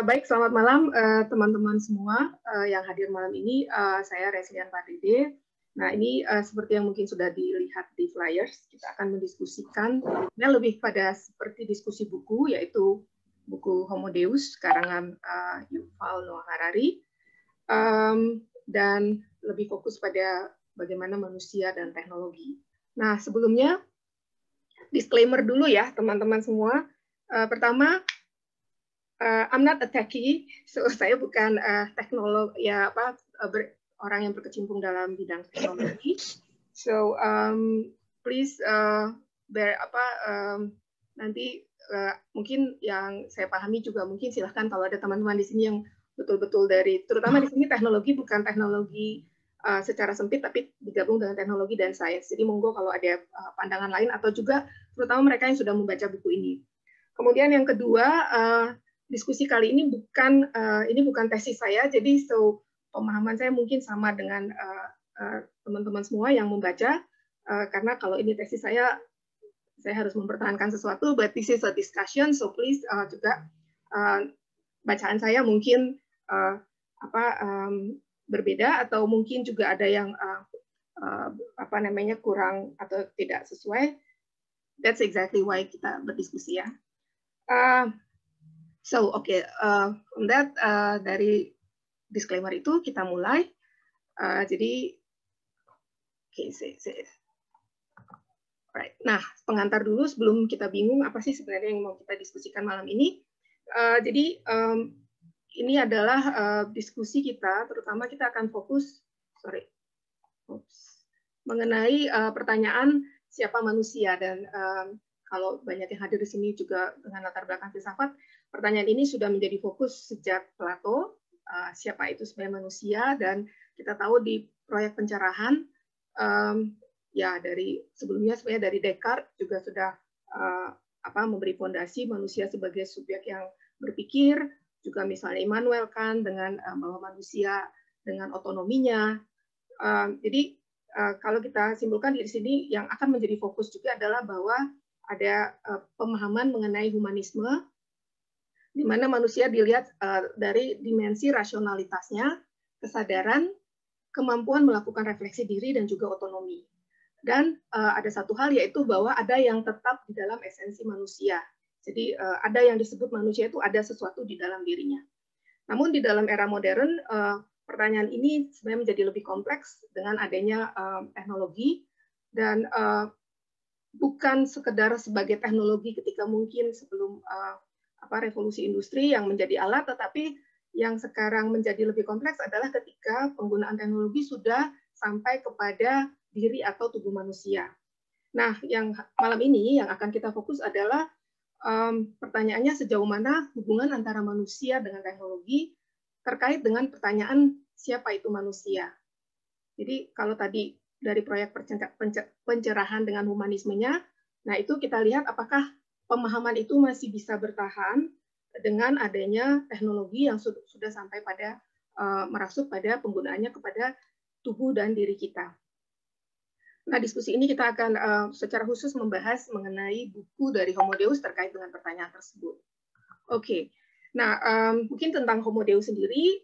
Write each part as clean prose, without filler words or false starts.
Baik, selamat malam teman-teman semua yang hadir malam ini. Saya Reslian Pardede. Nah, ini seperti yang mungkin sudah dilihat di flyers, kita akan mendiskusikan lebih pada seperti diskusi buku, yaitu buku Homo Deus karangan Yuval Noah Harari, dan lebih fokus pada bagaimana manusia dan teknologi. Nah, sebelumnya disclaimer dulu ya teman-teman semua. Pertama, I'm not a techie, so saya bukan teknolog ya orang yang berkecimpung dalam bidang teknologi. So please bear nanti mungkin yang saya pahami juga mungkin silahkan kalau ada teman-teman di sini yang betul-betul dari terutama di sini teknologi bukan teknologi secara sempit tapi digabung dengan teknologi dan sains. Jadi monggo kalau ada pandangan lain atau juga terutama mereka yang sudah membaca buku ini. Kemudian yang kedua, diskusi kali ini bukan tesis saya, jadi pemahaman saya mungkin sama dengan teman-teman semua yang membaca, karena kalau ini tesis saya harus mempertahankan sesuatu, but this is a discussion, so please juga bacaan saya mungkin berbeda atau mungkin juga ada yang kurang atau tidak sesuai. That's exactly why kita berdiskusi ya. So, from that, dari disclaimer itu kita mulai. Jadi, right. Nah, pengantar dulu sebelum kita bingung apa sih sebenarnya yang mau kita diskusikan malam ini. Jadi, ini adalah diskusi kita, terutama kita akan fokus, mengenai pertanyaan siapa manusia dan kalau banyak yang hadir di sini juga dengan latar belakang filsafat, pertanyaan ini sudah menjadi fokus sejak Plato, siapa itu sebenarnya manusia, dan kita tahu di proyek pencerahan, ya dari sebelumnya sebenarnya dari Descartes juga sudah memberi fondasi manusia sebagai subjek yang berpikir, juga misalnya Immanuel Kant dengan bahwa manusia dengan otonominya. Jadi kalau kita simpulkan di sini yang akan menjadi fokus juga adalah bahwa ada pemahaman mengenai humanisme, di mana manusia dilihat dari dimensi rasionalitasnya, kesadaran, kemampuan melakukan refleksi diri, dan juga otonomi. Dan ada satu hal yaitu bahwa ada yang tetap di dalam esensi manusia. Jadi ada yang disebut manusia itu ada sesuatu di dalam dirinya. Namun di dalam era modern, pertanyaan ini sebenarnya menjadi lebih kompleks dengan adanya teknologi dan bukan sekedar sebagai teknologi ketika mungkin sebelum revolusi industri yang menjadi alat, tetapi yang sekarang menjadi lebih kompleks adalah ketika penggunaan teknologi sudah sampai kepada diri atau tubuh manusia. Nah, yang malam ini yang akan kita fokus adalah pertanyaannya sejauh mana hubungan antara manusia dengan teknologi terkait dengan pertanyaan siapa itu manusia. Jadi kalau tadi dari proyek pencerahan dengan humanismenya, nah itu kita lihat apakah pemahaman itu masih bisa bertahan dengan adanya teknologi yang sudah sampai pada merasuk pada penggunaannya kepada tubuh dan diri kita. Nah, diskusi ini kita akan secara khusus membahas mengenai buku dari Homo Deus terkait dengan pertanyaan tersebut. Oke. Nah, mungkin tentang Homo Deus sendiri,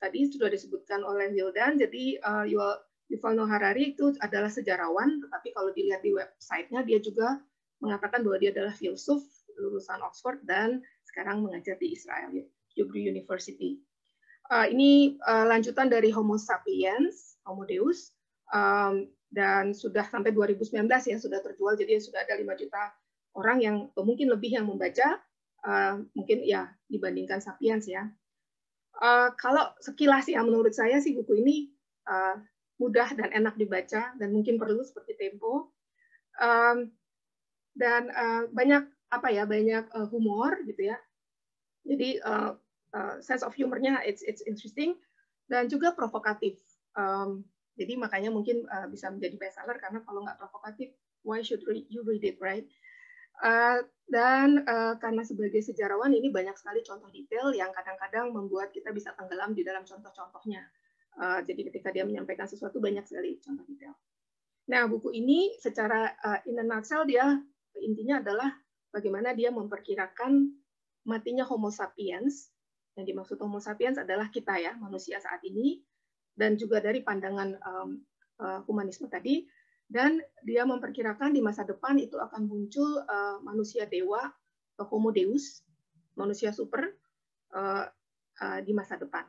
tadi sudah disebutkan oleh Wildan, jadi Yuval Noah Harari itu adalah sejarawan, tetapi kalau dilihat di website-nya, dia juga mengatakan bahwa dia adalah filsuf, lulusan Oxford, dan sekarang mengajar di Israel, Hebrew University. Ini lanjutan dari Homo sapiens, Homo Deus, dan sudah sampai 2019 ya, sudah terjual, jadi sudah ada 5 juta orang yang, mungkin lebih yang membaca, mungkin ya dibandingkan sapiens ya. Kalau sekilas ya menurut saya sih buku ini mudah dan enak dibaca dan mungkin perlu seperti tempo dan banyak banyak humor gitu ya. Jadi sense of humornya it's interesting dan juga provokatif. Jadi makanya mungkin bisa menjadi bestseller karena kalau nggak provokatif, why should you read it, right? Dan karena sebagai sejarawan ini banyak sekali contoh detail yang kadang-kadang membuat kita bisa tenggelam di dalam contoh-contohnya. Jadi ketika dia menyampaikan sesuatu banyak sekali contoh detail. Nah, buku ini secara in a nutshell dia intinya adalah bagaimana dia memperkirakan matinya Homo sapiens Yang dimaksud Homo sapiens adalah kita ya, manusia saat ini, dan juga dari pandangan humanisme tadi, dan dia memperkirakan di masa depan itu akan muncul manusia dewa atau Homo Deus, manusia super di masa depan.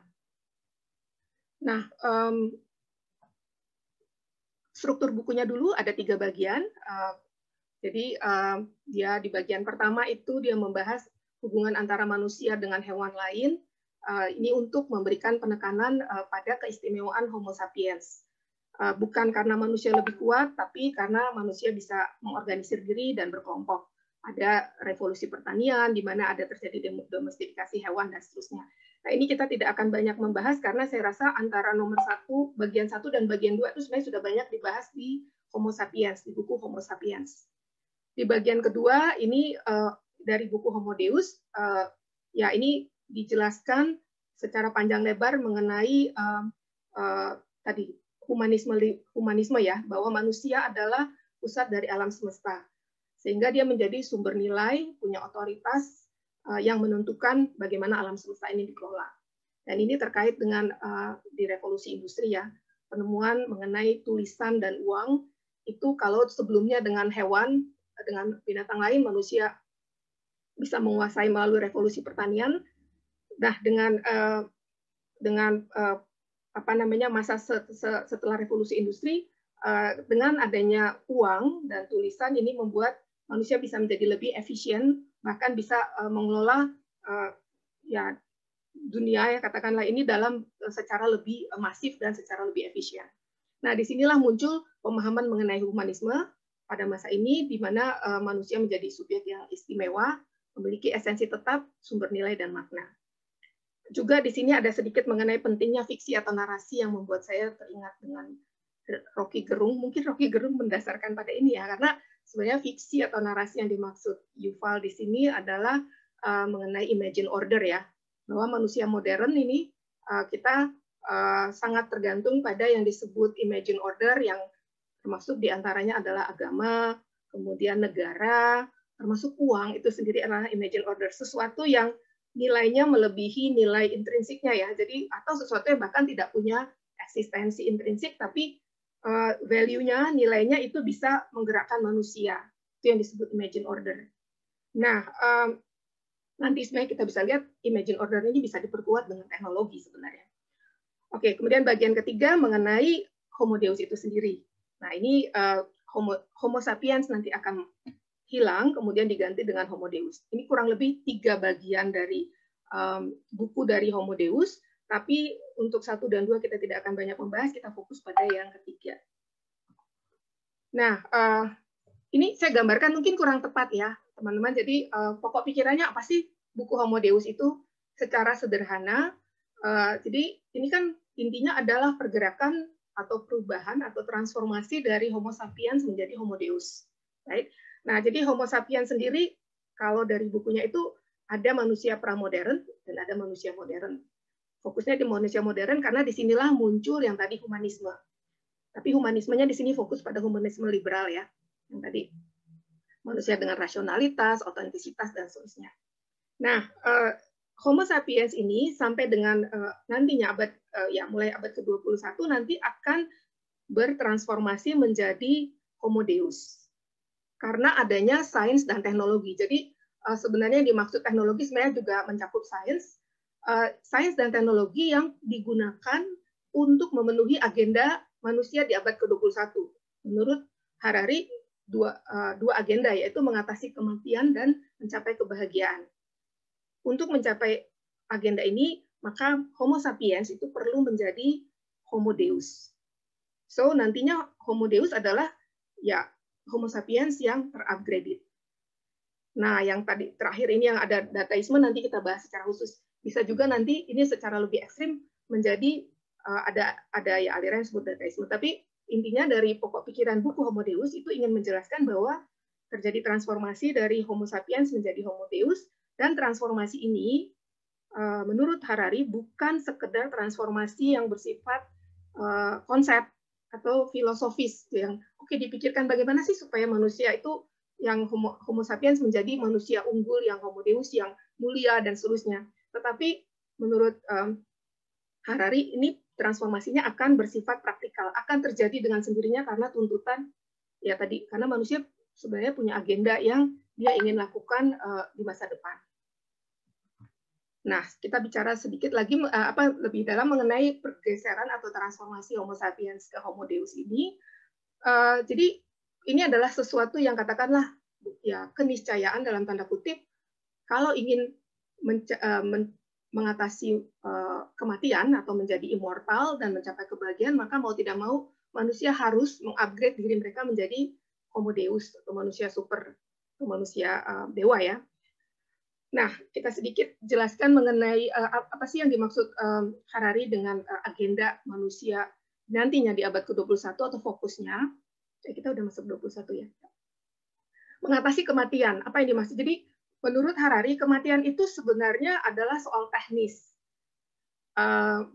Nah, struktur bukunya dulu ada 3 bagian. Jadi dia di bagian pertama itu dia membahas hubungan antara manusia dengan hewan lain. Ini untuk memberikan penekanan pada keistimewaan Homo sapiens. Bukan karena manusia lebih kuat, tapi karena manusia bisa mengorganisir diri dan berkelompok. Ada revolusi pertanian, di mana ada terjadi domestifikasi hewan, dan seterusnya. Nah, ini kita tidak akan banyak membahas, karena saya rasa antara nomor 1, bagian 1 dan bagian 2 itu sebenarnya sudah banyak dibahas di Homo sapiens, di buku Homo sapiens. Di bagian kedua, ini dari buku Homo Deus, ya ini dijelaskan secara panjang lebar mengenai tadi humanisme ya, bahwa manusia adalah pusat dari alam semesta, sehingga dia menjadi sumber nilai, punya otoritas yang menentukan bagaimana alam semesta ini dikelola. Dan ini terkait dengan di revolusi industri ya, penemuan mengenai tulisan dan uang itu kalau sebelumnya dengan hewan, dengan binatang lain, manusia bisa menguasai melalui revolusi pertanian. Nah, dengan masa setelah revolusi industri, dengan adanya uang dan tulisan, ini membuat manusia bisa menjadi lebih efisien, bahkan bisa mengelola ya dunia ya katakanlah ini dalam secara lebih masif dan secara lebih efisien. Nah, disinilah muncul pemahaman mengenai humanisme pada masa ini, di mana manusia menjadi subjek yang istimewa, memiliki esensi tetap, sumber nilai, dan makna. Juga di sini ada sedikit mengenai pentingnya fiksi atau narasi yang membuat saya teringat dengan Rocky Gerung. Mungkin Rocky Gerung mendasarkan pada ini ya, karena sebenarnya fiksi atau narasi yang dimaksud Yuval di sini adalah mengenai imagine order ya, bahwa manusia modern ini kita sangat tergantung pada yang disebut imagine order, yang termasuk diantaranya adalah agama, kemudian negara, termasuk uang itu sendiri adalah imagine order, sesuatu yang nilainya melebihi nilai intrinsiknya ya, jadi atau sesuatu yang bahkan tidak punya eksistensi intrinsik, tapi value-nya, nilainya itu bisa menggerakkan manusia, itu yang disebut imagine order. Nah, nanti sebenarnya kita bisa lihat imagine order ini bisa diperkuat dengan teknologi sebenarnya. Oke, kemudian bagian ketiga mengenai Homo Deus itu sendiri. Nah, ini Homo sapiens nanti akan hilang, kemudian diganti dengan Homo Deus. Ini kurang lebih 3 bagian dari buku dari Homo Deus, tapi untuk 1 dan 2 kita tidak akan banyak membahas, kita fokus pada yang ketiga. Nah, ini saya gambarkan mungkin kurang tepat ya, teman-teman. Jadi pokok pikirannya apa sih buku Homo Deus itu secara sederhana. Jadi ini kan intinya adalah pergerakan atau perubahan atau transformasi dari Homo sapiens menjadi Homo Deus. Right? Nah, jadi Homo sapiens sendiri, kalau dari bukunya itu ada manusia pramodern dan ada manusia modern. Fokusnya di manusia modern karena disinilah muncul yang tadi humanisme. Tapi humanismenya di sini fokus pada humanisme liberal ya, yang tadi manusia dengan rasionalitas, otentisitas, dan seterusnya. Nah, Homo sapiens ini sampai dengan nantinya mulai abad ke-21 nanti akan bertransformasi menjadi Homo Deus karena adanya sains dan teknologi. Jadi sebenarnya yang dimaksud teknologi sebenarnya juga mencakup sains dan teknologi yang digunakan untuk memenuhi agenda manusia di abad ke-21. Menurut Harari, dua agenda, yaitu mengatasi kematian dan mencapai kebahagiaan. Untuk mencapai agenda ini, maka Homo sapiens itu perlu menjadi Homo Deus. So, nantinya Homo Deus adalah ya Homo sapiens yang terupgraded. Nah, yang tadi terakhir ini yang ada dataisme, nanti kita bahas secara khusus. Bisa juga nanti ini secara lebih ekstrim menjadi ada ya aliran yang disebut dataisme. Tapi intinya dari pokok pikiran buku Homo Deus itu ingin menjelaskan bahwa terjadi transformasi dari Homo sapiens menjadi Homo Deus. Dan transformasi ini, menurut Harari, bukan sekedar transformasi yang bersifat konsep atau filosofis, yang oke dipikirkan bagaimana sih supaya manusia itu yang Homo sapiens menjadi manusia unggul, yang Homo Deus, yang mulia, dan seterusnya. Tetapi menurut Harari ini transformasinya akan bersifat praktikal, akan terjadi dengan sendirinya karena tuntutan ya tadi, karena manusia sebenarnya punya agenda yang dia ingin lakukan di masa depan. Nah, kita bicara sedikit lagi lebih dalam mengenai pergeseran atau transformasi Homo sapiens ke Homo deus ini. Jadi ini adalah sesuatu yang katakanlah ya keniscayaan dalam tanda kutip kalau ingin mengatasi kematian atau menjadi immortal dan mencapai kebahagiaan, maka mau tidak mau manusia harus mengupgrade diri mereka menjadi Homo deus atau manusia super, atau manusia dewa ya. Nah, kita sedikit jelaskan mengenai apa sih yang dimaksud Harari dengan agenda manusia nantinya di abad ke-21 atau fokusnya. Kita udah masuk 21 ya. Mengatasi kematian, apa yang dimaksud? Jadi, menurut Harari, kematian itu sebenarnya adalah soal teknis.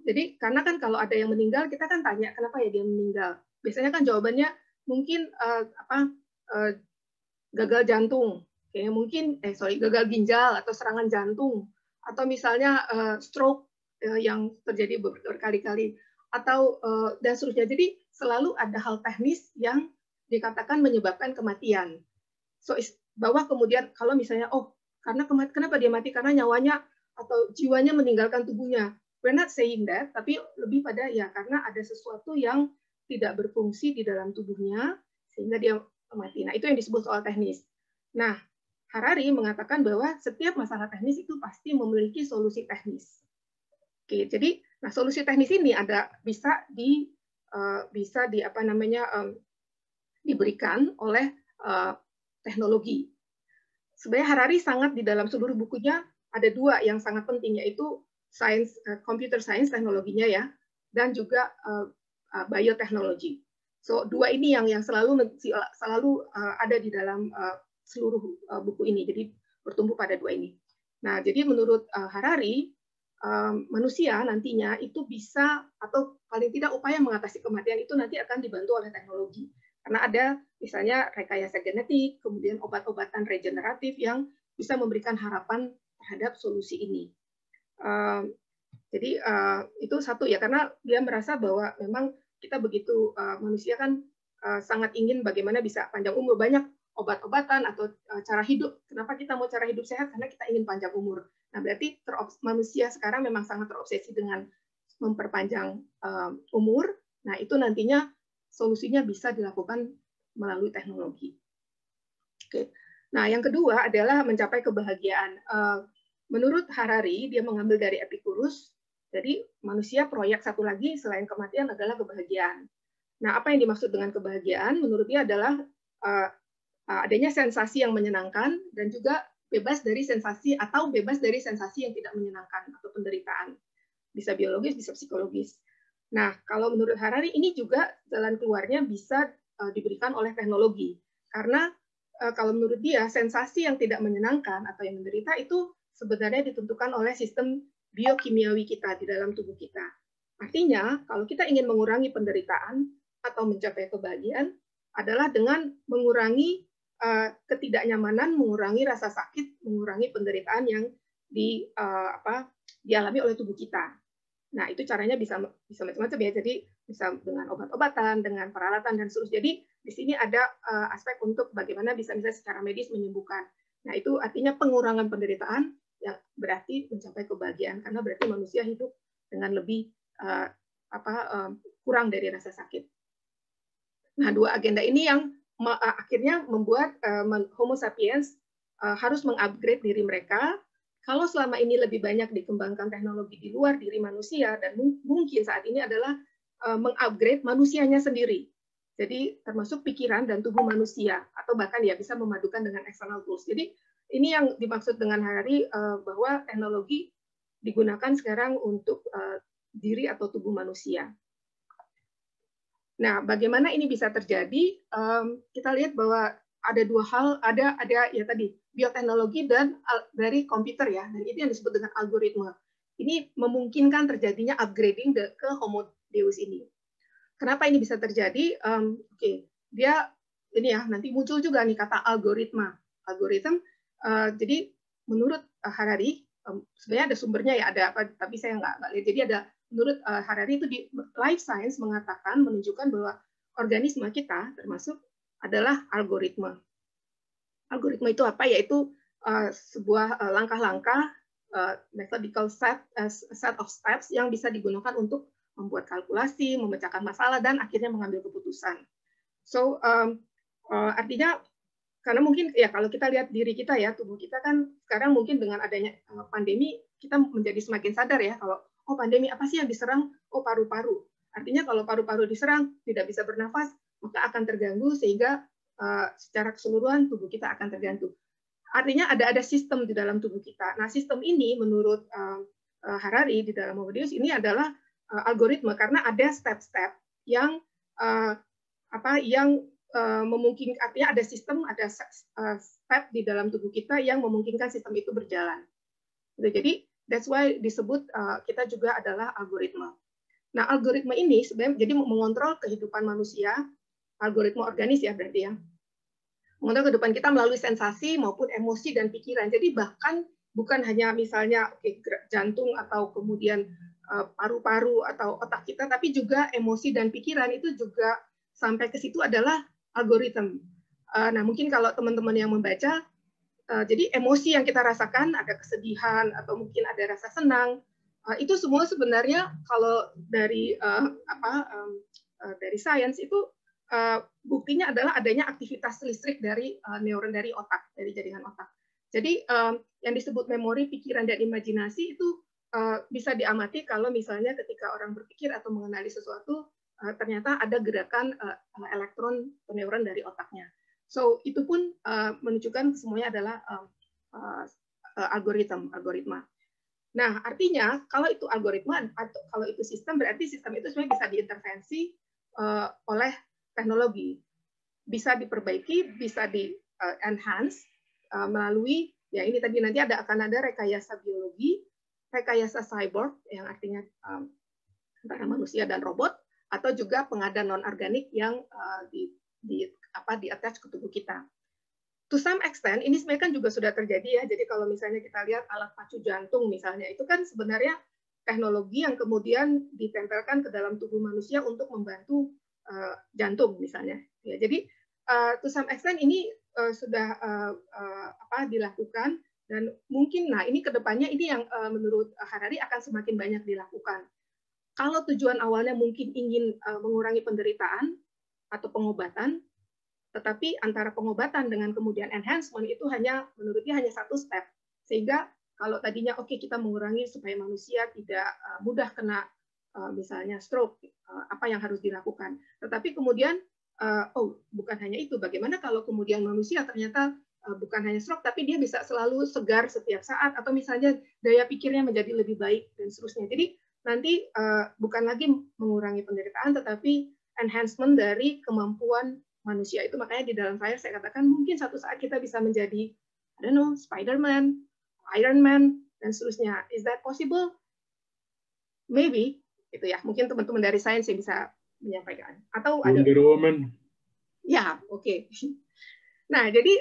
Jadi, karena kan kalau ada yang meninggal, kita kan tanya, kenapa ya dia meninggal? Biasanya kan jawabannya mungkin gagal jantung. Mungkin gagal ginjal atau serangan jantung atau misalnya stroke yang terjadi berkali-kali atau dan seterusnya. Jadi selalu ada hal teknis yang dikatakan menyebabkan kematian. Bahwa kemudian kalau misalnya karena kenapa dia mati karena nyawanya atau jiwanya meninggalkan tubuhnya. We're not saying that, tapi lebih pada ya karena ada sesuatu yang tidak berfungsi di dalam tubuhnya sehingga dia mati. Nah, itu yang disebut soal teknis. Nah, Harari mengatakan bahwa setiap masalah teknis itu pasti memiliki solusi teknis. Oke, jadi nah solusi teknis ini bisa diberikan oleh teknologi. Sebenarnya Harari sangat di dalam seluruh bukunya ada dua yang sangat penting, yaitu computer science teknologinya ya, dan juga bioteknologi. So dua ini yang selalu ada di dalam seluruh buku ini, jadi bertumbuh pada dua ini. Nah, jadi menurut Harari, manusia nantinya itu bisa, atau paling tidak upaya mengatasi kematian itu nanti akan dibantu oleh teknologi. Karena ada misalnya rekayasa genetik, kemudian obat-obatan regeneratif yang bisa memberikan harapan terhadap solusi ini. Jadi itu satu ya, karena dia merasa bahwa memang kita begitu, manusia kan sangat ingin bagaimana bisa panjang umur, banyak obat-obatan atau cara hidup. Kenapa kita mau cara hidup sehat? Karena kita ingin panjang umur. Nah, berarti manusia sekarang memang sangat terobsesi dengan memperpanjang umur. Nah, itu nantinya solusinya bisa dilakukan melalui teknologi. Oke. Nah, yang kedua adalah mencapai kebahagiaan. Menurut Harari, dia mengambil dari Epicurus. Jadi, manusia proyek satu lagi selain kematian adalah kebahagiaan. Nah, apa yang dimaksud dengan kebahagiaan? Menurut dia adalah adanya sensasi yang menyenangkan dan juga bebas dari sensasi yang tidak menyenangkan atau penderitaan. Bisa biologis, bisa psikologis. Nah, kalau menurut Harari ini juga jalan keluarnya bisa diberikan oleh teknologi. Karena kalau menurut dia sensasi yang tidak menyenangkan atau yang menderita itu sebenarnya ditentukan oleh sistem biokimiawi kita di dalam tubuh kita. Artinya, kalau kita ingin mengurangi penderitaan atau mencapai kebahagiaan adalah dengan mengurangi ketidaknyamanan, mengurangi rasa sakit, mengurangi penderitaan yang dialami oleh tubuh kita. Nah, itu caranya bisa macam-macam ya. Jadi bisa dengan obat-obatan, dengan peralatan dan seterusnya. Jadi di sini ada aspek untuk bagaimana bisa secara medis menyembuhkan. Nah, itu artinya pengurangan penderitaan yang berarti mencapai kebahagiaan karena berarti manusia hidup dengan lebih kurang dari rasa sakit. Nah, dua agenda ini yang akhirnya membuat Homo sapiens harus mengupgrade diri mereka. Kalau selama ini lebih banyak dikembangkan teknologi di luar diri manusia, dan mungkin saat ini adalah mengupgrade manusianya sendiri. Jadi termasuk pikiran dan tubuh manusia, atau bahkan ya bisa memadukan dengan external tools. Jadi ini yang dimaksud dengan Harari bahwa teknologi digunakan sekarang untuk diri atau tubuh manusia. Nah, bagaimana ini bisa terjadi? Kita lihat bahwa ada dua hal, ada ya tadi bioteknologi dan dari komputer ya, dan itu yang disebut dengan algoritma. Ini memungkinkan terjadinya upgrading ke Homo Deus ini. Kenapa ini bisa terjadi? Dia ini ya nanti muncul juga nih kata algoritma. Algoritma. Jadi menurut Harari, sebenarnya ada sumbernya ya, ada apa, tapi saya nggak lihat. Jadi ada, menurut Harari itu di Life Science mengatakan, menunjukkan bahwa organisme kita termasuk adalah algoritma. Algoritma itu apa? Yaitu sebuah langkah-langkah, methodical set of steps yang bisa digunakan untuk membuat kalkulasi, memecahkan masalah, dan akhirnya mengambil keputusan. So artinya, karena mungkin ya kalau kita lihat diri kita ya, tubuh kita kan sekarang mungkin dengan adanya pandemi, kita menjadi semakin sadar ya, kalau oh pandemi apa sih yang diserang? Oh paru-paru. Artinya kalau paru-paru diserang, tidak bisa bernafas, maka akan terganggu sehingga secara keseluruhan tubuh kita akan terganggu. Artinya ada sistem di dalam tubuh kita. Nah, sistem ini menurut Harari di dalam Homo Deus ini adalah algoritma, karena ada step-step yang memungkinkan, artinya ada sistem, ada step di dalam tubuh kita yang memungkinkan sistem itu berjalan. Jadi that's why disebut kita juga adalah algoritma. Nah, algoritma ini sebenarnya jadi mengontrol kehidupan manusia, algoritma organis ya berarti ya. Mengontrol kehidupan kita melalui sensasi maupun emosi dan pikiran. Jadi bahkan bukan hanya misalnya jantung atau kemudian paru-paru atau otak kita, tapi juga emosi dan pikiran itu juga sampai ke situ adalah algoritma. Nah, mungkin kalau teman-teman yang membaca, jadi emosi yang kita rasakan, ada kesedihan atau mungkin ada rasa senang, itu semua sebenarnya kalau dari dari sains itu buktinya adalah adanya aktivitas listrik dari neuron dari otak, dari jaringan otak. Jadi yang disebut memori, pikiran, dan imajinasi itu bisa diamati kalau misalnya ketika orang berpikir atau mengenali sesuatu, ternyata ada gerakan elektron neuron dari otaknya. So itu pun menunjukkan semuanya adalah algoritma. Nah, artinya kalau itu algoritma atau kalau itu sistem, berarti sistem itu sebenarnya bisa diintervensi oleh teknologi, bisa diperbaiki, bisa di enhance melalui ya ini tadi nanti akan ada rekayasa biologi, rekayasa cyborg yang artinya antara manusia dan robot, atau juga pengadaan non-organik yang di-attach ke tubuh kita. To some extent, ini sebenarnya kan juga sudah terjadi ya. Jadi kalau misalnya kita lihat alat pacu jantung misalnya, itu kan sebenarnya teknologi yang kemudian ditempelkan ke dalam tubuh manusia untuk membantu jantung misalnya. Ya, jadi to some extent ini sudah dilakukan, dan mungkin, nah ini kedepannya ini yang menurut Harari akan semakin banyak dilakukan. Kalau tujuan awalnya mungkin ingin mengurangi penderitaan atau pengobatan, tetapi antara pengobatan dengan kemudian enhancement itu menurutnya hanya satu step. Sehingga kalau tadinya kita mengurangi supaya manusia tidak mudah kena misalnya stroke, apa yang harus dilakukan. Tetapi kemudian, bukan hanya itu, bagaimana kalau kemudian manusia ternyata bukan hanya stroke, tapi dia bisa selalu segar setiap saat, atau misalnya daya pikirnya menjadi lebih baik, dan seterusnya. Jadi nanti bukan lagi mengurangi penderitaan, tetapi enhancement dari kemampuan manusia itu. Makanya di dalam saya katakan mungkin suatu saat kita bisa menjadi, I don't know, Spider-Man, Iron Man, dan seterusnya. Is that possible? Maybe, gitu ya. Mungkin teman-teman dari sains yang bisa menyampaikan. Atau Wonder Woman. Ya, oke. Nah, jadi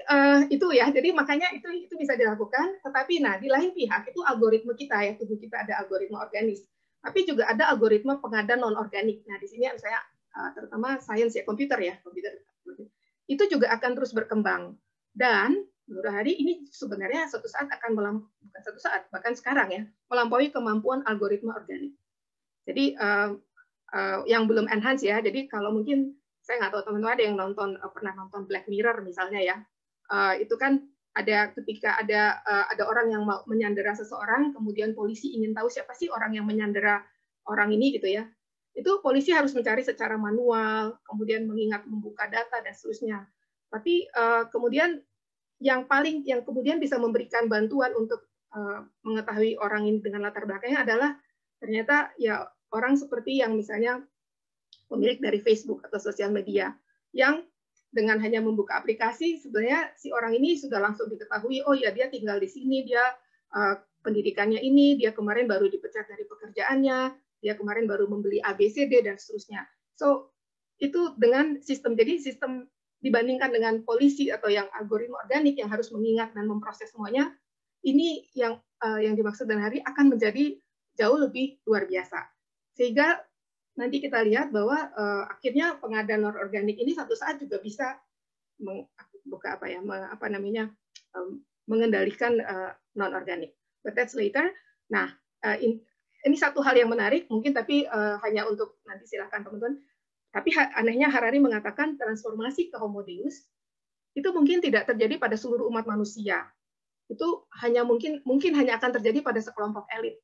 itu ya. Jadi makanya itu bisa dilakukan. Tetapi, nah di lain pihak itu algoritma kita ya, tubuh kita ada algoritma organis. Tapi juga ada algoritma pengadaan non-organik. Nah, di sini saya terutama sains ya, komputer itu juga akan terus berkembang. Dan menurut Hari ini sebenarnya suatu saat akan bukan suatu saat, bahkan sekarang ya, melampaui kemampuan algoritma organik. Jadi yang belum enhance ya. Jadi kalau mungkin saya nggak tahu teman-teman ada yang pernah nonton Black Mirror misalnya ya, itu kan ada ketika ada orang yang mau menyandera seseorang, kemudian polisi ingin tahu siapa sih orang yang menyandera orang ini gitu ya. Itu polisi harus mencari secara manual, kemudian mengingat membuka data dan seterusnya. Tapi kemudian yang kemudian bisa memberikan bantuan untuk mengetahui orang ini dengan latar belakangnya adalah ternyata ya orang seperti yang misalnya pemilik dari Facebook atau sosial media yang dengan hanya membuka aplikasi sebenarnya si orang ini sudah langsung diketahui, oh ya dia tinggal di sini, dia pendidikannya ini, dia kemarin baru dipecat dari pekerjaannya, dia kemarin baru membeli ABCD dan seterusnya. So itu dengan sistem, jadi sistem dibandingkan dengan polisi atau yang algoritma organik yang harus mengingat dan memproses semuanya, ini yang yang dimaksud dengan hari akan menjadi jauh lebih luar biasa. Sehingga nanti kita lihat bahwa akhirnya pengadaan non-organik ini satu saat juga bisa mengendalikan non-organik. But that's later. Nah, ini satu hal yang menarik mungkin, tapi hanya untuk nanti silakan teman-teman. Tapi anehnya Harari mengatakan transformasi ke Homo Deus itu mungkin tidak terjadi pada seluruh umat manusia. Itu hanya mungkin hanya akan terjadi pada sekelompok elit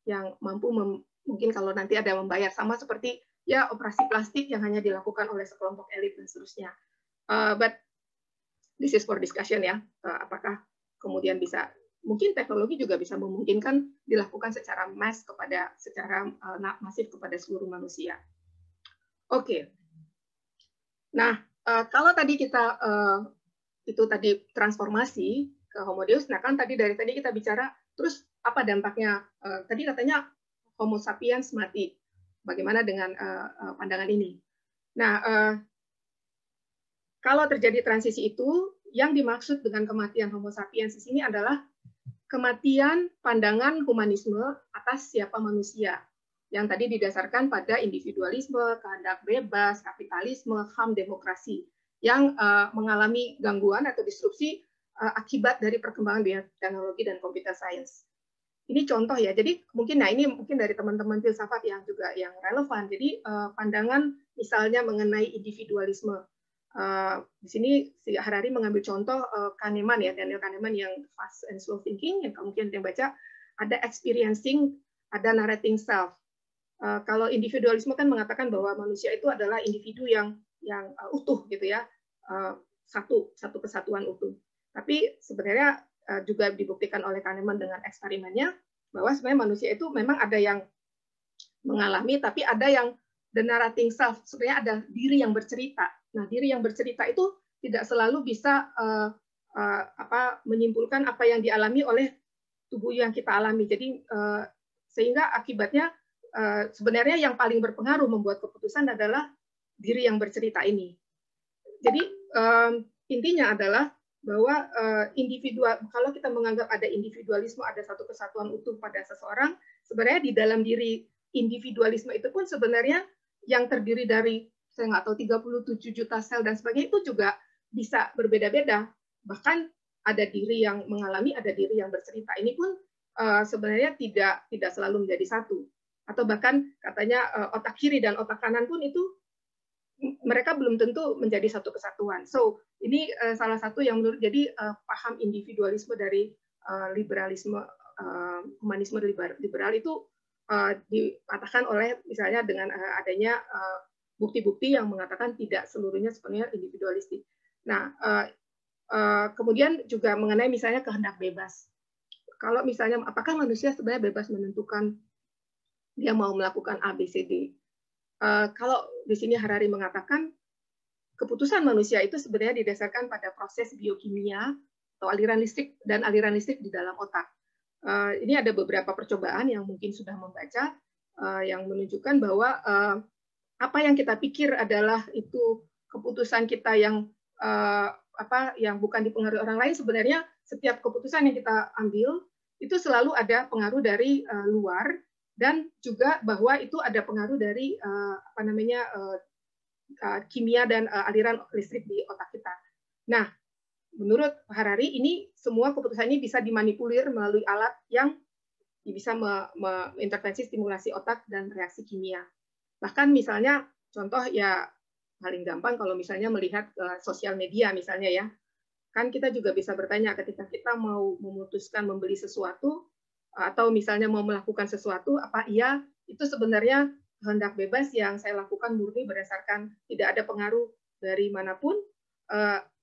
yang mampu mungkin kalau nanti ada membayar, sama seperti ya operasi plastik yang hanya dilakukan oleh sekelompok elit dan seterusnya. But this is for discussion ya. Apakah kemudian bisa, mungkin teknologi juga bisa memungkinkan dilakukan secara masif kepada seluruh manusia. Oke. Nah, kalau tadi kita itu tadi transformasi ke Homo Deus, nah kan tadi kita bicara terus apa dampaknya? Tadi katanya Homo sapiens mati. Bagaimana dengan pandangan ini? Nah, kalau terjadi transisi itu, yang dimaksud dengan kematian Homo sapiens di sini adalah kematian pandangan humanisme atas siapa manusia, yang tadi didasarkan pada individualisme, kehendak bebas, kapitalisme, HAM, demokrasi, yang mengalami gangguan atau disrupsi akibat dari perkembangan bioteknologi dan computer science. Ini contoh ya. Jadi ini mungkin dari teman-teman filsafat yang juga yang relevan. Jadi pandangan misalnya mengenai individualisme. Di sini si Harari mengambil contoh Kahneman ya, Daniel Kahneman yang fast and slow thinking, yang mungkin yang baca, ada experiencing, ada narrating self. Kalau individualisme kan mengatakan bahwa manusia itu adalah individu yang utuh gitu ya, satu kesatuan utuh. Tapi sebenarnya juga dibuktikan oleh Kahneman dengan eksperimennya bahwa sebenarnya manusia itu memang ada yang mengalami, tapi ada yang the narrating self, sebenarnya ada diri yang bercerita. Nah, diri yang bercerita itu tidak selalu bisa menyimpulkan apa yang dialami oleh tubuh yang kita alami. Jadi sehingga akibatnya sebenarnya yang paling berpengaruh membuat keputusan adalah diri yang bercerita ini. Jadi intinya adalah bahwa kalau kita menganggap ada individualisme, ada satu kesatuan utuh pada seseorang, sebenarnya di dalam diri individualisme itu pun sebenarnya yang terdiri dari saya nggak tahu 37 juta sel dan sebagainya itu juga bisa berbeda-beda. Bahkan ada diri yang mengalami, ada diri yang bercerita. Ini pun sebenarnya tidak selalu menjadi satu. Atau bahkan katanya otak kiri dan otak kanan pun itu mereka belum tentu menjadi satu kesatuan. So ini salah satu yang menurut jadi paham individualisme dari liberalisme, humanisme liberal itu dikatakan oleh misalnya dengan adanya bukti-bukti yang mengatakan tidak seluruhnya sepenuhnya individualistik. Nah, kemudian juga mengenai misalnya kehendak bebas. Kalau misalnya apakah manusia sebenarnya bebas menentukan dia mau melakukan A, B, C, D? Kalau di sini Harari mengatakan keputusan manusia itu sebenarnya didasarkan pada proses biokimia atau aliran listrik dan aliran listrik di dalam otak. Ini ada beberapa percobaan yang mungkin sudah membaca yang menunjukkan bahwa apa yang kita pikir adalah itu keputusan kita yang yang bukan dipengaruhi orang lain, sebenarnya setiap keputusan yang kita ambil itu selalu ada pengaruh dari luar. Dan juga bahwa itu ada pengaruh dari kimia dan aliran listrik di otak kita. Nah, menurut Harari ini semua keputusan ini bisa dimanipulir melalui alat yang bisa mengintervensi stimulasi otak dan reaksi kimia. Bahkan misalnya contoh ya paling gampang kalau misalnya melihat sosial media misalnya ya, kan kita juga bisa bertanya ketika kita mau memutuskan membeli sesuatu atau misalnya mau melakukan sesuatu, apa iya itu sebenarnya kehendak bebas yang saya lakukan murni berdasarkan tidak ada pengaruh dari manapun,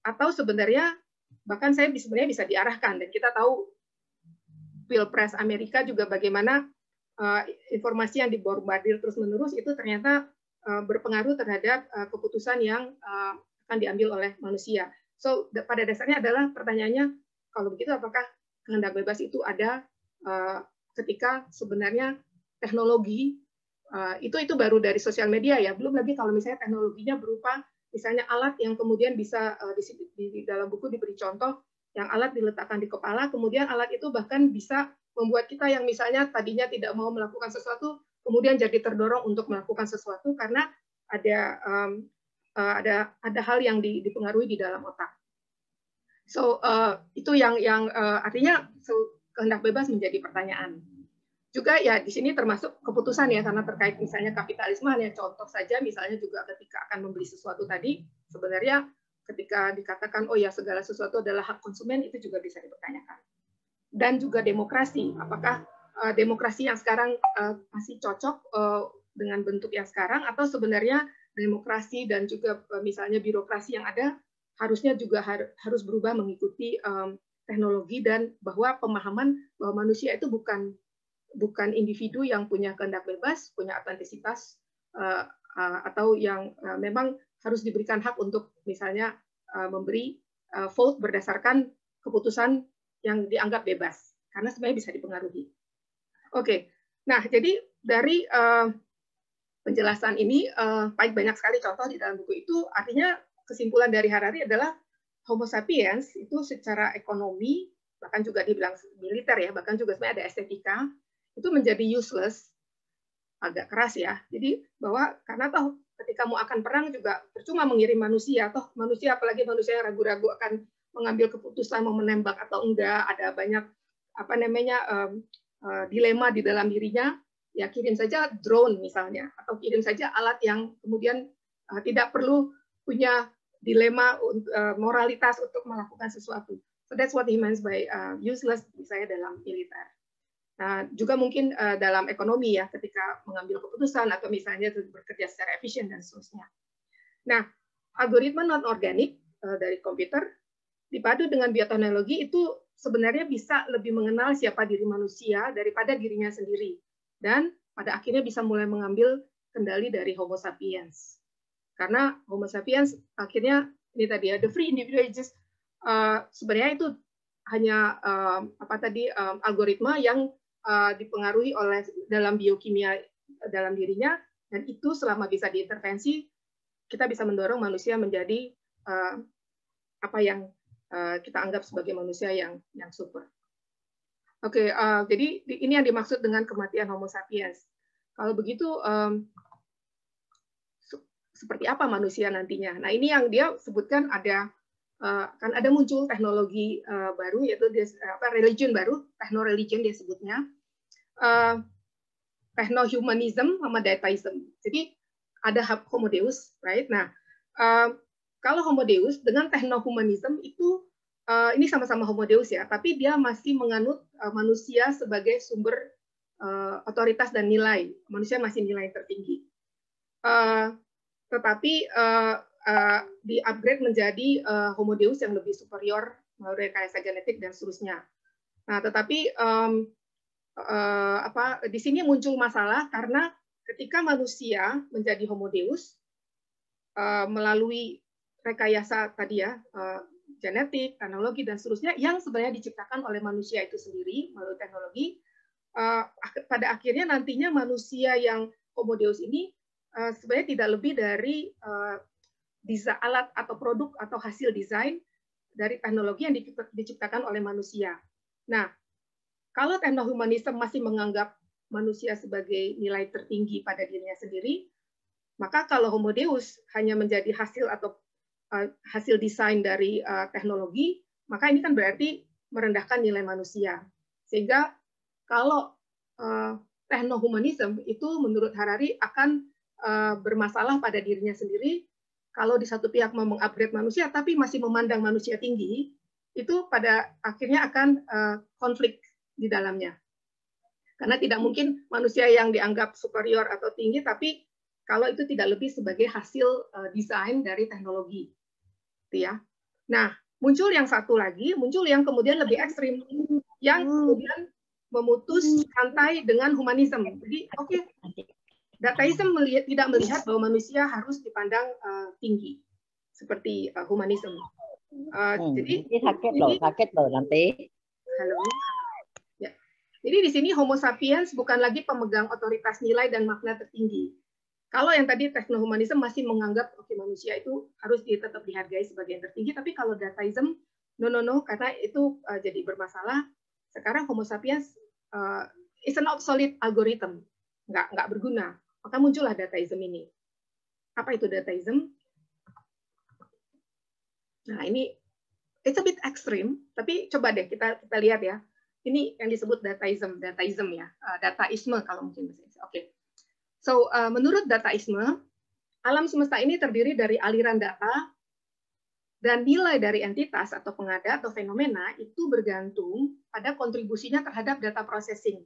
atau sebenarnya bahkan saya sebenarnya bisa diarahkan. Dan kita tahu Pilpres Amerika juga bagaimana informasi yang dibombardir terus-menerus itu ternyata berpengaruh terhadap keputusan yang akan diambil oleh manusia. So pada dasarnya adalah pertanyaannya, kalau begitu apakah kehendak bebas itu ada ketika sebenarnya teknologi itu baru dari sosial media ya, belum lagi kalau misalnya teknologinya berupa misalnya alat yang kemudian bisa di dalam buku diberi contoh yang alat diletakkan di kepala, kemudian alat itu bahkan bisa membuat kita yang misalnya tadinya tidak mau melakukan sesuatu, kemudian jadi terdorong untuk melakukan sesuatu karena ada hal yang dipengaruhi di dalam otak. So itu yang artinya kehendak bebas menjadi pertanyaan. Juga ya di sini termasuk keputusan ya, karena terkait misalnya kapitalisme, hanya contoh saja misalnya juga ketika akan membeli sesuatu tadi, sebenarnya ketika dikatakan oh ya segala sesuatu adalah hak konsumen, itu juga bisa dipertanyakan. Dan juga demokrasi, apakah demokrasi yang sekarang masih cocok dengan bentuk yang sekarang, atau sebenarnya demokrasi dan juga misalnya birokrasi yang ada harusnya juga harus berubah mengikuti teknologi, dan bahwa pemahaman bahwa manusia itu bukan individu yang punya kehendak bebas, punya autentisitas, atau yang memang harus diberikan hak untuk misalnya memberi vote berdasarkan keputusan yang dianggap bebas, karena sebenarnya bisa dipengaruhi. Oke, nah jadi dari penjelasan ini banyak sekali contoh di dalam buku itu, artinya kesimpulan dari Harari adalah Homo sapiens itu secara ekonomi, bahkan juga dibilang militer ya, bahkan juga sebenarnya ada estetika, itu menjadi useless, agak keras ya. Jadi bahwa karena toh ketika mau akan perang juga percuma mengirim manusia, toh manusia apalagi manusia yang ragu-ragu akan mengambil keputusan mau menembak atau enggak, ada banyak apa namanya dilema di dalam dirinya, ya kirim saja drone misalnya, atau kirim saja alat yang kemudian tidak perlu punya dilema moralitas untuk melakukan sesuatu. So that's what he means by useless misalnya dalam militer. Nah, juga mungkin dalam ekonomi ya, ketika mengambil keputusan atau misalnya bekerja secara efisien dan seterusnya. Nah, algoritma non-organik dari komputer dipadu dengan bioteknologi itu sebenarnya bisa lebih mengenal siapa diri manusia daripada dirinya sendiri. Dan pada akhirnya bisa mulai mengambil kendali dari Homo sapiens. Karena Homo sapiens akhirnya, ini tadi ya, the free individual is sebenarnya itu hanya algoritma yang dipengaruhi oleh dalam biokimia dalam dirinya, dan itu selama bisa diintervensi, kita bisa mendorong manusia menjadi apa yang kita anggap sebagai manusia yang super. Oke, jadi ini yang dimaksud dengan kematian Homo sapiens. Kalau begitu, seperti apa manusia nantinya? Nah, ini yang dia sebutkan kan ada muncul teknologi baru, yaitu religion baru, techno-religion dia sebutnya, techno-humanism sama dataism. Jadi ada Homo Deus, right? Nah, kalau Homo Deus dengan techno-humanism itu ini sama-sama Homo Deus ya, tapi dia masih menganut manusia sebagai sumber otoritas dan nilai. Manusia masih nilai tertinggi. Tetapi di-upgrade menjadi Homo Deus yang lebih superior melalui rekayasa genetik dan seterusnya. Nah, tetapi di sini muncul masalah karena ketika manusia menjadi Homo Deus melalui rekayasa tadi ya, genetik, teknologi dan seterusnya yang sebenarnya diciptakan oleh manusia itu sendiri melalui teknologi, pada akhirnya nantinya manusia yang Homo Deus ini sebenarnya tidak lebih dari alat atau produk atau hasil desain dari teknologi yang diciptakan oleh manusia. Nah, kalau teknohumanisme masih menganggap manusia sebagai nilai tertinggi pada dirinya sendiri, maka kalau Homo Deus hanya menjadi hasil atau hasil desain dari teknologi, maka ini kan berarti merendahkan nilai manusia. Sehingga kalau teknohumanisme itu menurut Harari akan bermasalah pada dirinya sendiri. Kalau di satu pihak mau mengupgrade manusia tapi masih memandang manusia tinggi, itu pada akhirnya akan konflik di dalamnya. Karena tidak mungkin manusia yang dianggap superior atau tinggi, tapi kalau itu tidak lebih sebagai hasil desain dari teknologi. Ya. Nah, muncul yang satu lagi, muncul yang kemudian lebih ekstrim, yang kemudian memutus rantai dengan humanisme. Jadi, oke, dataisme tidak melihat bahwa manusia harus dipandang tinggi, seperti humanisme. Jadi, sakit loh nanti. Halo. Ya. Jadi di sini Homo sapiens bukan lagi pemegang otoritas nilai dan makna tertinggi. Kalau yang tadi teknohumanisme masih menganggap oke, manusia itu harus tetap dihargai sebagai yang tertinggi, tapi kalau dataisme no, karena itu jadi bermasalah. Sekarang Homo sapiens it's an obsolete algorithm, nggak berguna. Maka muncullah dataism ini. Apa itu dataism? Nah, ini it's a bit extreme, tapi coba deh kita lihat ya. Ini yang disebut dataism ya, dataisme kalau mungkin bisa. Oke. So, menurut dataisme, alam semesta ini terdiri dari aliran data dan nilai dari entitas atau pengada atau fenomena itu bergantung pada kontribusinya terhadap data processing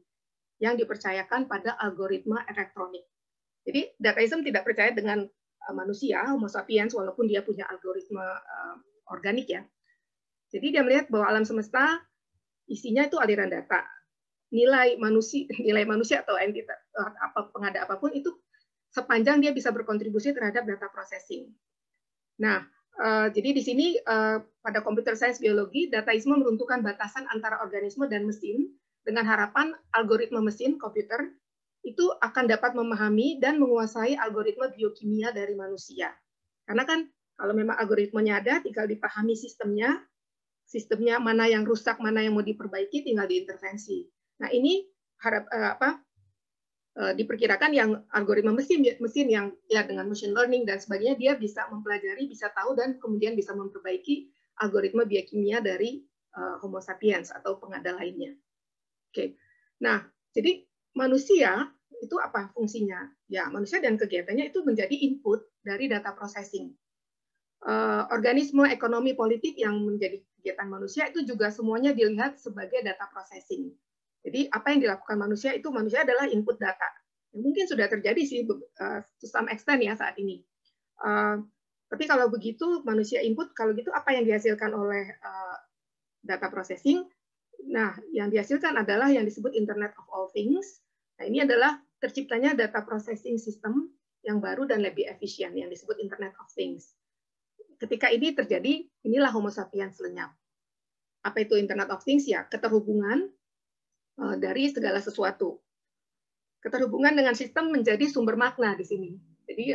yang dipercayakan pada algoritma elektronik. Jadi, dataism tidak percaya dengan manusia, Homo sapiens, walaupun dia punya algoritma organik ya. Jadi dia melihat bahwa alam semesta isinya itu aliran data. Nilai manusia atau entitas pengada apapun itu sepanjang dia bisa berkontribusi terhadap data processing. Nah, jadi di sini pada computer science biologi, dataisme meruntuhkan batasan antara organisme dan mesin dengan harapan algoritma mesin komputer itu akan dapat memahami dan menguasai algoritma biokimia dari manusia. Karena kan kalau memang algoritmanya ada, tinggal dipahami sistemnya mana yang rusak, mana yang mau diperbaiki, tinggal diintervensi. Nah, ini diperkirakan yang algoritma mesin yang ya dengan machine learning dan sebagainya, dia bisa mempelajari, bisa tahu, dan kemudian bisa memperbaiki algoritma biokimia dari Homo sapiens atau pengada lainnya. Oke. Nah, jadi manusia itu apa fungsinya? Ya, manusia dan kegiatannya itu menjadi input dari data processing. Organisme ekonomi politik yang menjadi kegiatan manusia itu juga semuanya dilihat sebagai data processing. Jadi apa yang dilakukan manusia itu manusia adalah input data. Yang mungkin sudah terjadi sih to some extent ya saat ini. Tapi kalau begitu manusia input, kalau gitu apa yang dihasilkan oleh data processing? Nah, yang dihasilkan adalah yang disebut Internet of All Things. Nah, ini adalah terciptanya data processing system yang baru dan lebih efisien yang disebut Internet of Things. Ketika ini terjadi, inilah Homo sapiens lenyap. Apa itu Internet of Things? Ya, keterhubungan dari segala sesuatu. Keterhubungan dengan sistem menjadi sumber makna di sini. Jadi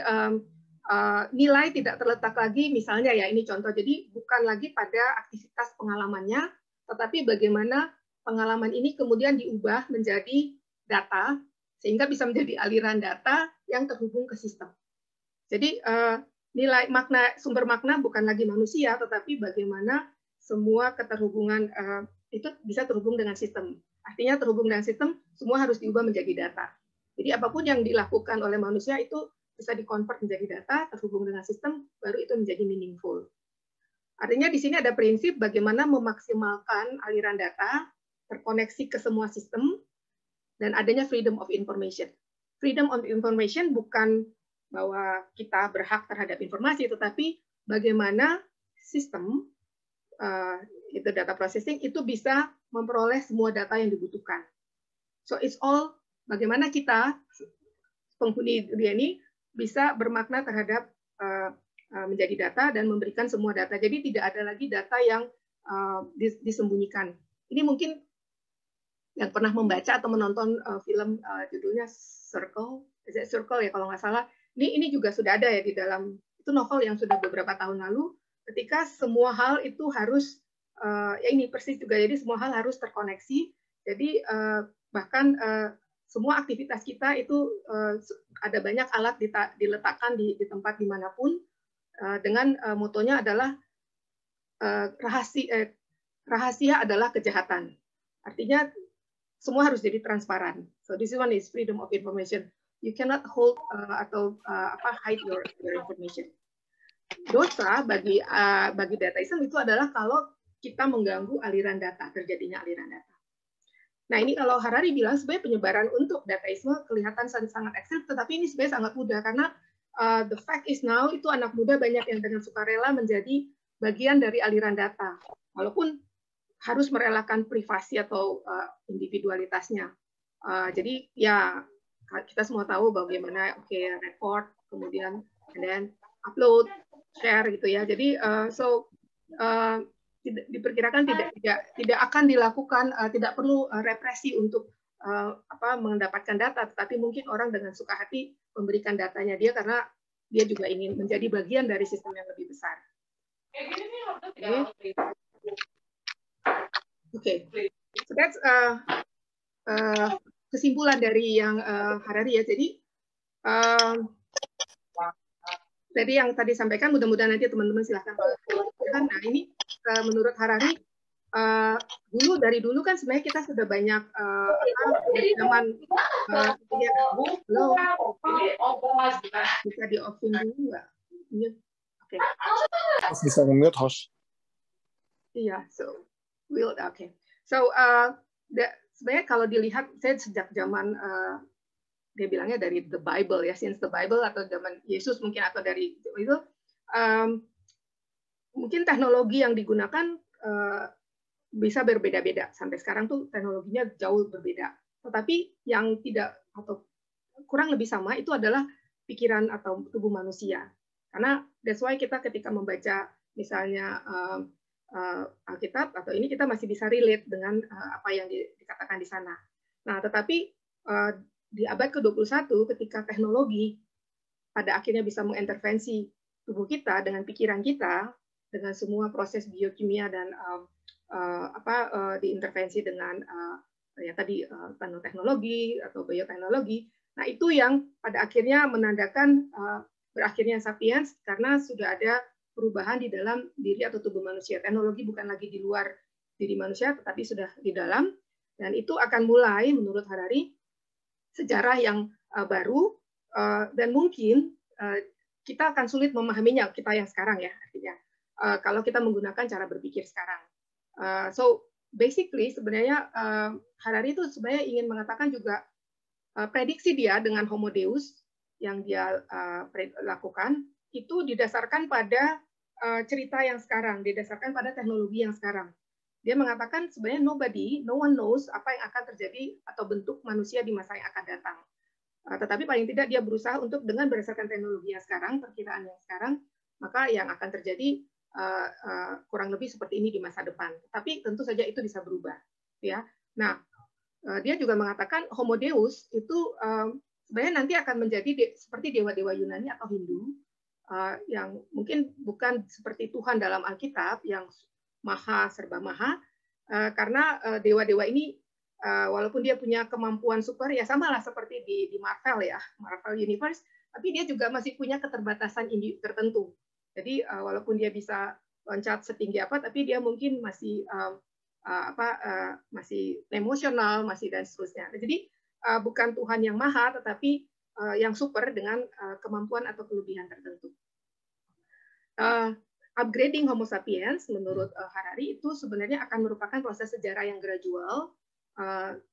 nilai tidak terletak lagi, misalnya ya ini contoh, jadi bukan lagi pada aktivitas pengalamannya, tetapi bagaimana pengalaman ini kemudian diubah menjadi data, sehingga bisa menjadi aliran data yang terhubung ke sistem. Jadi nilai makna, sumber makna bukan lagi manusia, tetapi bagaimana semua keterhubungan itu bisa terhubung dengan sistem. Artinya terhubung dengan sistem, semua harus diubah menjadi data. Jadi apapun yang dilakukan oleh manusia itu bisa dikonvert menjadi data, terhubung dengan sistem, baru itu menjadi meaningful. Artinya di sini ada prinsip bagaimana memaksimalkan aliran data, terkoneksi ke semua sistem, dan adanya freedom of information. Freedom of information bukan bahwa kita berhak terhadap informasi, tetapi bagaimana sistem itu data processing itu bisa memperoleh semua data yang dibutuhkan. So it's all bagaimana kita penghuni dunia ini bisa bermakna terhadap menjadi data dan memberikan semua data. Jadi tidak ada lagi data yang disembunyikan. Ini mungkin yang pernah membaca atau menonton film judulnya Circle ya kalau nggak salah. Ini juga sudah ada ya di dalam, itu novel yang sudah beberapa tahun lalu, ketika semua hal itu harus, ya ini persis juga, jadi semua hal harus terkoneksi, jadi bahkan semua aktivitas kita itu ada banyak alat diletakkan di tempat dimanapun, dengan motonya adalah rahasia adalah kejahatan. Artinya semua harus jadi transparan. So this one is freedom of information. You cannot hold atau hide your information. Dosa bagi dataism itu adalah kalau kita mengganggu aliran data, terjadinya aliran data. Nah ini kalau Harari bilang sebenarnya penyebaran untuk dataisme kelihatan sangat ekstrim, tetapi ini sebenarnya sangat mudah karena the fact is now itu anak muda banyak yang dengan sukarela menjadi bagian dari aliran data, walaupun harus merelakan privasi atau individualitasnya. Jadi ya kita semua tahu bagaimana record, kemudian and then upload, share gitu ya. Jadi diperkirakan tidak akan dilakukan, tidak perlu represi untuk mendapatkan data, tetapi mungkin orang dengan suka hati memberikan datanya dia karena dia juga ingin menjadi bagian dari sistem yang lebih besar. Okay. So that's kesimpulan dari yang Harari ya. Jadi yang tadi sampaikan, mudah-mudahan nanti teman-teman silahkan. Nah ini menurut Harari, dari dulu kan sebenarnya kita sudah banyak dari zaman bisa di offin dulu nggak? Oke. Bisa nge-mute host. Iya, oke. So sebenarnya kalau dilihat, saya sejak zaman dia bilangnya dari the Bible ya, since the Bible atau zaman Yesus mungkin, atau dari itu mungkin teknologi yang digunakan bisa berbeda-beda. Sampai sekarang tuh teknologinya jauh berbeda. Tetapi yang tidak atau kurang lebih sama itu adalah pikiran atau tubuh manusia. Karena that's why kita ketika membaca misalnya Alkitab atau ini, kita masih bisa relate dengan apa yang dikatakan di sana. Nah, tetapi di abad ke-21 ketika teknologi pada akhirnya bisa mengintervensi tubuh kita dengan pikiran kita, dengan semua proses biokimia dan diintervensi dengan ya tadi nanoteknologi atau bioteknologi. Nah, itu yang pada akhirnya menandakan berakhirnya sapiens, karena sudah ada perubahan di dalam diri atau tubuh manusia. Teknologi bukan lagi di luar diri manusia, tetapi sudah di dalam, dan itu akan mulai menurut Harari sejarah yang baru, dan mungkin kita akan sulit memahaminya, kita yang sekarang ya, artinya kalau kita menggunakan cara berpikir sekarang. So basically sebenarnya Harari itu sebenarnya ingin mengatakan juga prediksi dia dengan Homo Deus yang dia lakukan itu didasarkan pada cerita yang sekarang, didasarkan pada teknologi yang sekarang. Dia mengatakan sebenarnya no one knows apa yang akan terjadi atau bentuk manusia di masa yang akan datang. Tetapi paling tidak dia berusaha untuk dengan berdasarkan teknologi yang sekarang, perkiraan yang sekarang, maka yang akan terjadi kurang lebih seperti ini di masa depan. Tapi tentu saja itu bisa berubah. Ya. Nah, dia juga mengatakan Homo Deus itu sebenarnya nanti akan menjadi seperti dewa-dewa Yunani atau Hindu, yang mungkin bukan seperti Tuhan dalam Alkitab yang maha, serba maha, karena dewa-dewa ini walaupun dia punya kemampuan super, ya samalah seperti di Marvel ya, Marvel Universe, tapi dia juga masih punya keterbatasan tertentu. Jadi walaupun dia bisa loncat setinggi apa, tapi dia mungkin masih masih emosional, masih dan seterusnya. Jadi bukan Tuhan yang maha, tetapi yang super dengan kemampuan atau kelebihan tertentu. Upgrading Homo sapiens menurut Harari itu sebenarnya akan merupakan proses sejarah yang gradual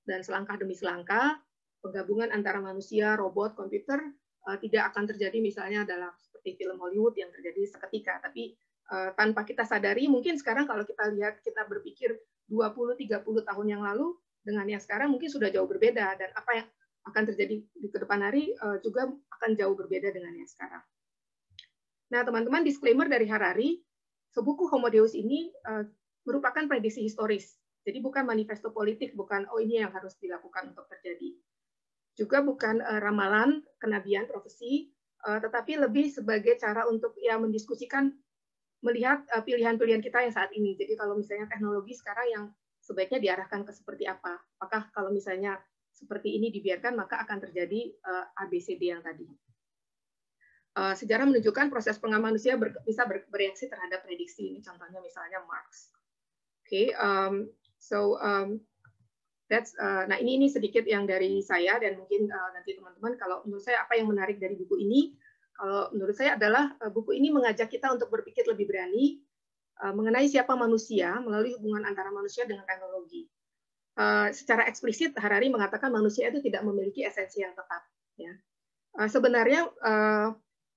dan selangkah demi selangkah. Penggabungan antara manusia, robot, komputer tidak akan terjadi misalnya dalam seperti film Hollywood yang terjadi seketika, tapi tanpa kita sadari, mungkin sekarang kalau kita lihat, kita berpikir 20-30 tahun yang lalu dengan yang sekarang mungkin sudah jauh berbeda, dan apa yang akan terjadi di kedepan hari juga akan jauh berbeda dengan yang sekarang. Nah, teman-teman, disclaimer dari Harari, buku Homo Deus ini merupakan prediksi historis. Jadi bukan manifesto politik, bukan ini yang harus dilakukan untuk terjadi. Juga bukan ramalan, kenabian, profesi, tetapi lebih sebagai cara untuk ya mendiskusikan, melihat pilihan-pilihan kita yang saat ini. Jadi kalau misalnya teknologi sekarang yang sebaiknya diarahkan ke seperti apa? Apakah kalau misalnya seperti ini dibiarkan, maka akan terjadi ABCD yang tadi. Sejarah menunjukkan proses pengembangan manusia bisa bereaksi terhadap prediksi ini. Contohnya misalnya Marx. Oke, nah ini sedikit yang dari saya, dan mungkin nanti teman-teman kalau menurut saya apa yang menarik dari buku ini, kalau menurut saya adalah buku ini mengajak kita untuk berpikir lebih berani mengenai siapa manusia melalui hubungan antara manusia dengan teknologi. Secara eksplisit Harari mengatakan manusia itu tidak memiliki esensi yang tetap. Ya. Sebenarnya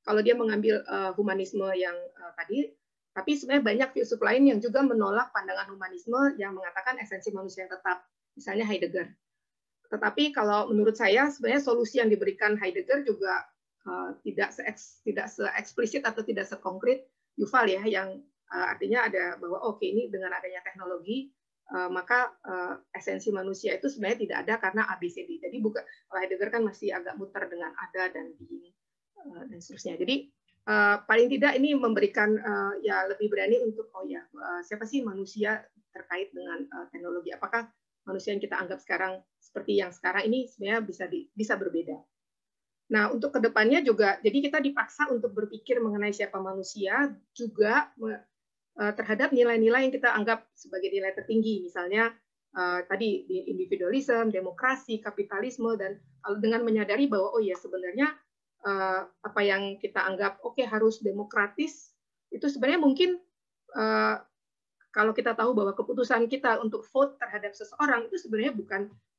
kalau dia mengambil humanisme yang tadi, tapi sebenarnya banyak filsuf lain yang juga menolak pandangan humanisme yang mengatakan esensi manusia yang tetap, misalnya Heidegger. Tetapi kalau menurut saya sebenarnya solusi yang diberikan Heidegger juga tidak se-eksplisit atau tidak sekonkret Yuval ya, yang artinya ada bahwa oke, ini dengan adanya teknologi maka esensi manusia itu sebenarnya tidak ada karena ABCD. Jadi bukan, Heidegger kan masih agak muter dengan ada dan being dan seterusnya. Jadi paling tidak ini memberikan ya lebih berani untuk siapa sih manusia terkait dengan teknologi? Apakah manusia yang kita anggap sekarang seperti yang sekarang ini sebenarnya bisa berbeda. Nah, untuk kedepannya juga, jadi kita dipaksa untuk berpikir mengenai siapa manusia, juga terhadap nilai-nilai yang kita anggap sebagai nilai tertinggi, misalnya tadi individualisme, demokrasi, kapitalisme, dan dengan menyadari bahwa oh ya sebenarnya apa yang kita anggap oke harus demokratis, itu sebenarnya mungkin kalau kita tahu bahwa keputusan kita untuk vote terhadap seseorang itu sebenarnya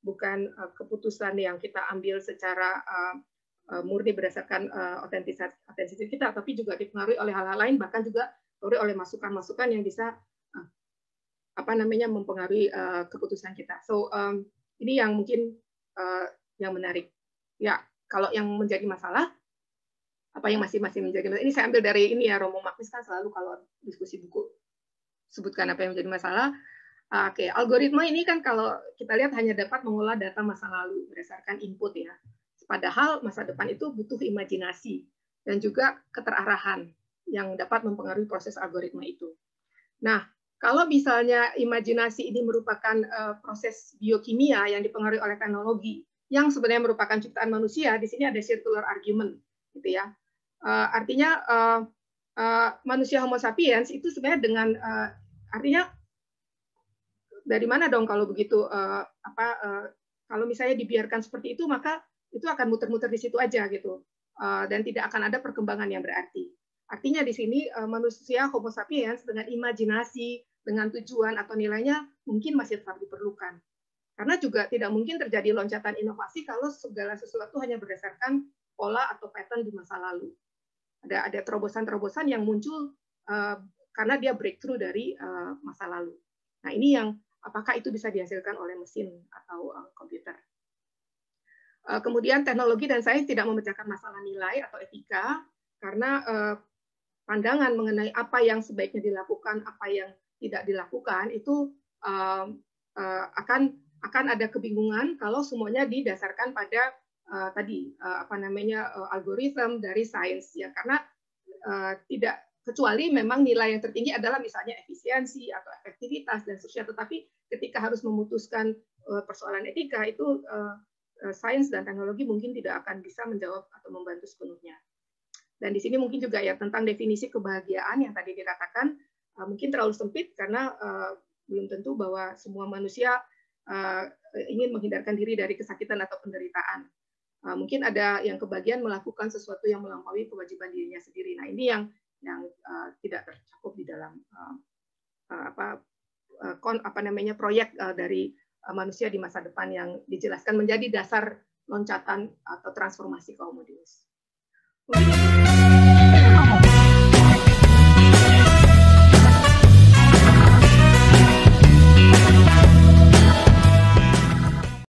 bukan keputusan yang kita ambil secara murni berdasarkan otentisitas kita, tapi juga dipengaruhi oleh hal-hal lain, bahkan juga dipengaruhi oleh masukan-masukan yang bisa mempengaruhi keputusan kita. So ini yang mungkin yang menarik. Ya, kalau yang menjadi masalah, apa yang masih menjadi masalah? Ini saya ambil dari ini ya, Romo Magnis kan selalu kalau diskusi buku sebutkan apa yang menjadi masalah. Oke, algoritma ini kan kalau kita lihat hanya dapat mengolah data masa lalu berdasarkan input ya. Padahal masa depan itu butuh imajinasi dan juga keterarahan yang dapat mempengaruhi proses algoritma itu. Nah, kalau misalnya imajinasi ini merupakan proses biokimia yang dipengaruhi oleh teknologi yang sebenarnya merupakan ciptaan manusia, di sini ada circular argument, gitu ya. Artinya manusia Homo sapiens itu sebenarnya dengan artinya dari mana dong kalau begitu kalau misalnya dibiarkan seperti itu maka itu akan muter-muter di situ aja gitu dan tidak akan ada perkembangan yang berarti. Artinya di sini manusia Homo sapiens dengan imajinasi, dengan tujuan atau nilainya mungkin masih tetap diperlukan. Karena juga tidak mungkin terjadi loncatan inovasi kalau segala sesuatu hanya berdasarkan pola atau pattern di masa lalu. Ada terobosan-terobosan yang muncul karena dia breakthrough dari masa lalu. Nah, ini yang apakah itu bisa dihasilkan oleh mesin atau komputer. Kemudian teknologi dan sains tidak memecahkan masalah nilai atau etika karena pandangan mengenai apa yang sebaiknya dilakukan, apa yang tidak dilakukan itu akan ada kebingungan kalau semuanya didasarkan pada algoritma dari sains ya, karena tidak kecuali memang nilai yang tertinggi adalah misalnya efisiensi atau efektivitas dan seterusnya, tetapi ketika harus memutuskan persoalan etika itu sains dan teknologi mungkin tidak akan bisa menjawab atau membantu sepenuhnya. Dan di sini mungkin juga ya tentang definisi kebahagiaan yang tadi dikatakan mungkin terlalu sempit karena belum tentu bahwa semua manusia ingin menghindarkan diri dari kesakitan atau penderitaan. Mungkin ada yang kebahagiaan melakukan sesuatu yang melampaui kewajiban dirinya sendiri. Nah, ini yang tidak tercakup di dalam proyek dari manusia di masa depan yang dijelaskan menjadi dasar loncatan atau transformasi ke homo deus.